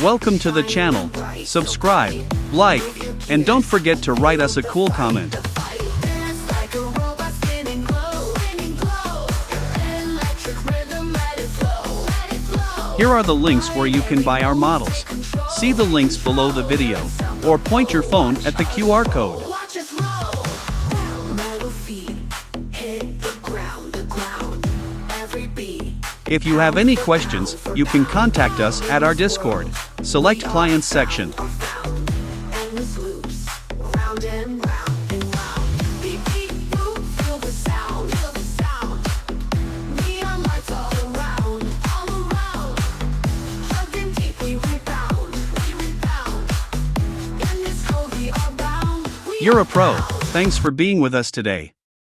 Welcome to the channel. Subscribe, like, and don't forget to write us a cool comment. Here are the links where you can buy our models. See the links below the video, or point your phone at the QR code. If you have any questions, you can contact us at our Discord. Select Clients section. You're a pro. Thanks for being with us today.